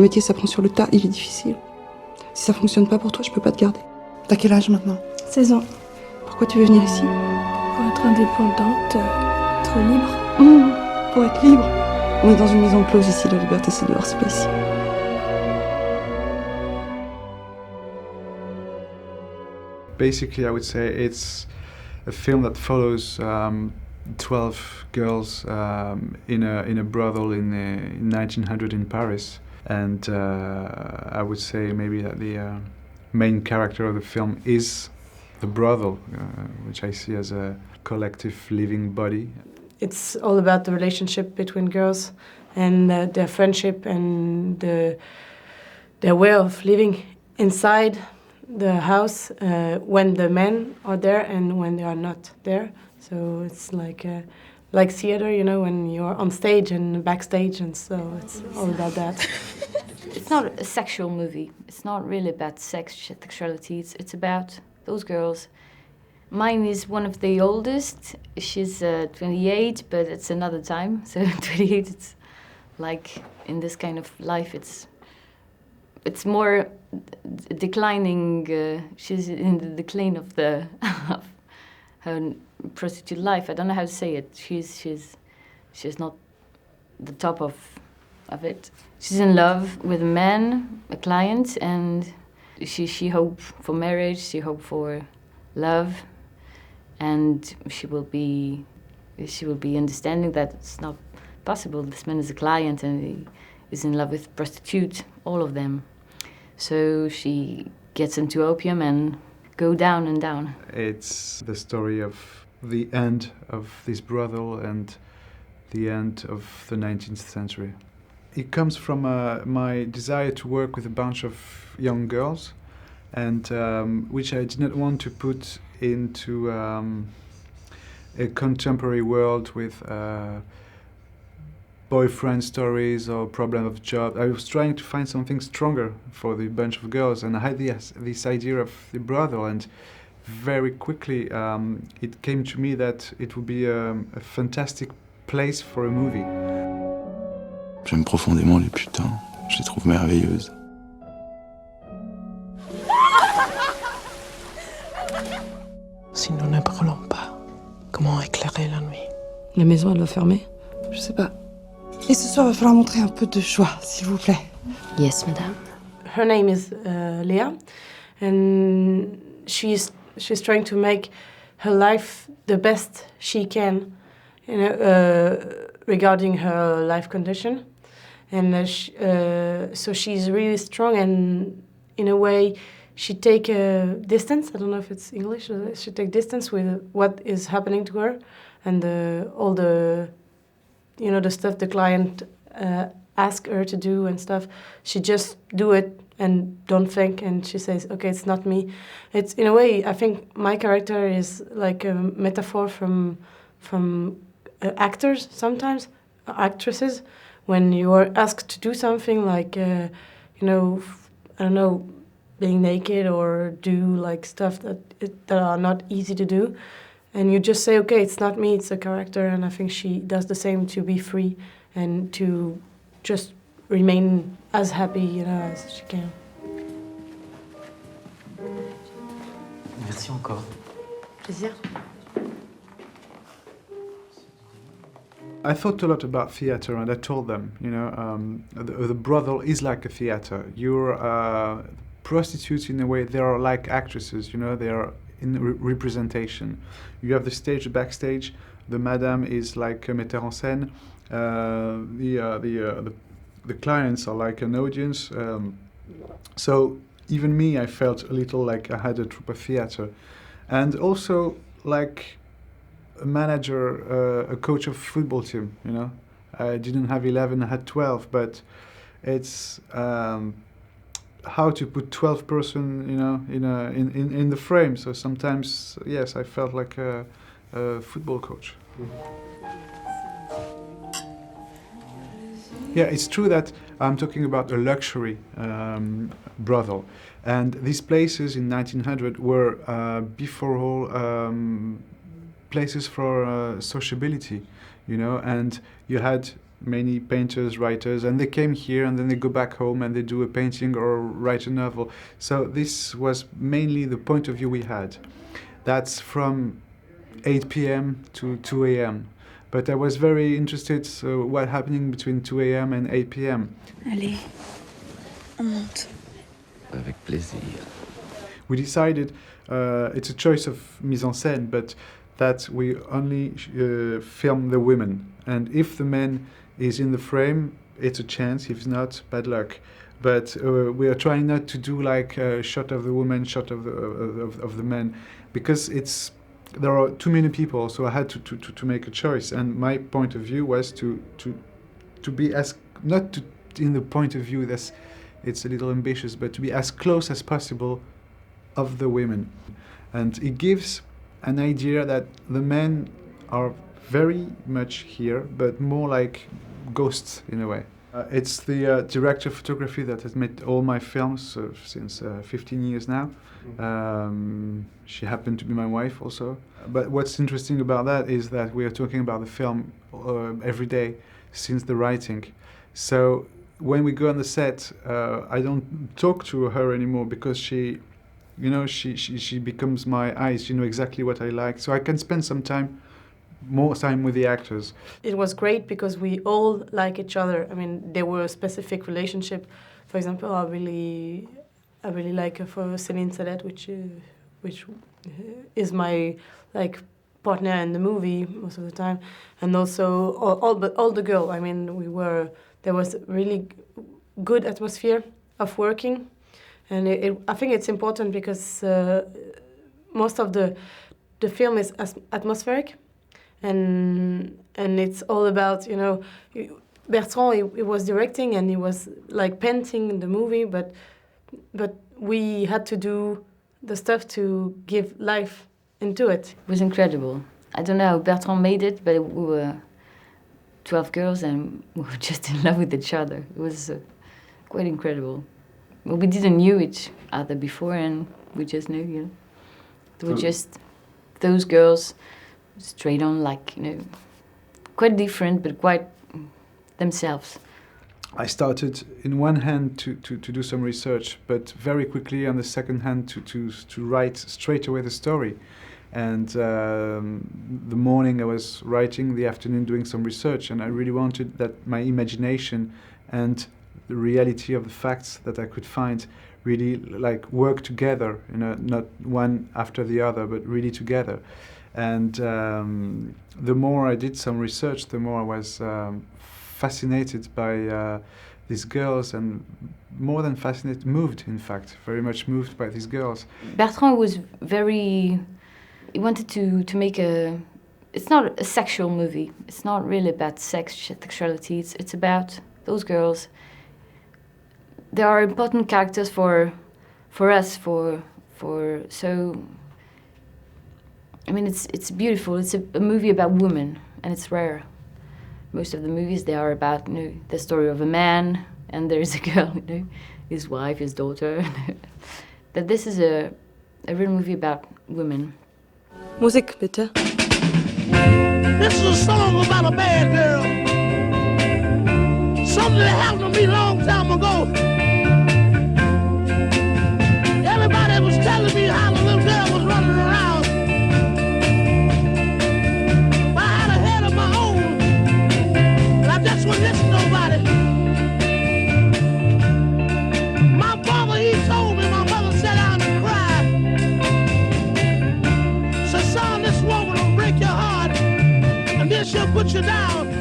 métier, ça prend sur le tas, il est difficile. Si ça fonctionne pas pour toi, je peux pas te garder. T'as quel âge maintenant? 16 ans. Pourquoi tu veux venir ici? Pour être indépendante, être libre. Pour être libre. On est dans une maison close ici, la liberté c'est dehors, c'est pas ici. Basically, I would say it's a film that follows 12 girls in a brothel in 1900 in Paris, and I would say maybe that the main character of the film is the brothel, which I see as a collective living body. It's all about the relationship between girls and their friendship and their way of living inside the house when the men are there and when they are not there. So it's like theater, you know, when you're on stage and backstage, and so it's all about that. It's not a sexual movie. It's not really about sexuality. It's about those girls. Mine is one of the oldest. She's 28, but it's another time. So 28, it's like in this kind of life, it's more declining. She's in the decline of of her prostitute life. I don't know how to say it. She's not the top of it. She's in love with a man, a client, and she hopes for marriage. She hopes for love, and she will be understanding that it's not possible. This man is a client and he is in love with prostitute, all of them. So she gets into opium and go down and down. It's the story of the end of this brothel and the end of the 19th century. It comes from my desire to work with a bunch of young girls, and which I did not want to put into a contemporary world with boyfriend stories or problem of job. I was trying to find something stronger for the bunch of girls, and I had this idea of the brothel, and very quickly it came to me that it would be a fantastic place for a movie. J'aime profondément les putains, je les trouve merveilleuses. Si nous ne brûlons pas, comment éclairer la nuit? La maison, elle va fermer? Je sais pas. Et ce soir, il va falloir montrer un peu de joie, s'il vous plaît. Yes, madame. Her name is Leah, and she's trying to make her life the best she can, you know, regarding her life condition, and so she's really strong, and in a way, she take a distance. I don't know if it's English. She take distance with what is happening to her, and all the, you know, the stuff the client ask her to do and stuff. She just do it and don't think, and she says, okay, it's not me. It's, in a way, I think my character is like a metaphor from actors sometimes, actresses, when you are asked to do something like, you know, I don't know, being naked or do like stuff that are not easy to do. And you just say, okay, it's not me, it's a character. And I think she does the same, to be free and to just remain as happy, you know, as she can. Merci encore. Plaisir. I thought a lot about theatre, and I told them, you know, the brothel is like a theatre. You're prostitutes in a way. They are like actresses, you know. They are in representation. You have the stage, the backstage. The madame is like a metteur en scène. The clients are like an audience. So even me, I felt a little like I had a troupe of theatre, and also like a manager, a coach of football team. You know, I didn't have 11, I had 12, but it's how to put 12 person, you know, in the frame. So sometimes, yes, I felt like a football coach. Yeah, it's true that I'm talking about a luxury brothel, and these places in 1900 were before all places for sociability, you know, and you had many painters, writers, and they came here and then they go back home and they do a painting or write a novel. So this was mainly the point of view we had. That's from 8 p.m. to 2 a.m. But I was very interested in what happening between 2 a.m. and 8 p.m. Allez, on monte. Avec plaisir. We decided it's a choice of mise en scène, but that we only film the women. And if the man is in the frame, it's a chance. If not, bad luck. But we are trying not to do like a shot of the woman, shot of the man, because there are too many people. So I had to make a choice. And my point of view was to be as not to, in the point of view that's it's a little ambitious, but to be as close as possible of the women. And it gives an idea that the men are very much here, but more like ghosts in a way. It's the director of photography that has made all my films since 15 years now. She happened to be my wife also. But what's interesting about that is that we are talking about the film every day since the writing. So when we go on the set, I don't talk to her anymore because she becomes my eyes. She knows exactly what I like. So I can spend more time with the actors. It was great because we all like each other. I mean, there were a specific relationship. For example, I really like her for Celine Sallette, which is my partner in the movie most of the time, and also all the girl. I mean, there was really good atmosphere of working, and I think it's important because most of the film is atmospheric. And it's all about, Bertrand, he was directing and he was like painting the movie, but we had to do the stuff to give life into it. It was incredible. I don't know how Bertrand made it, but we were 12 girls and we were just in love with each other. It was quite incredible. Well, we didn't know each other before and we just knew, They were just those girls straight on, quite different, but quite themselves. I started, in one hand, to do some research, but very quickly, on the second hand, to write straight away the story. And the morning I was writing, the afternoon doing some research, and I really wanted that my imagination and the reality of the facts that I could find really work together, not one after the other, but really together. And the more I did some research, the more I was fascinated by these girls, and more than fascinated, moved, in fact, very much moved by these girls. Bertrand was he wanted to make it's not a sexual movie. It's not really about sexuality. It's about those girls. They are important characters for us, so... I mean, it's beautiful. It's a movie about women, and it's rare. Most of the movies, they are about the story of a man, and there's a girl, his wife, his daughter. But this is a real movie about women. Musik, bitte. This is a song about a bad girl. Something that happened to me a long time ago. Everybody was telling me how the little girl was running around. That's what listen to nobody. My father, he told me, my mother sat down and cried. Said, son, this woman will break your heart, and then she'll put you down.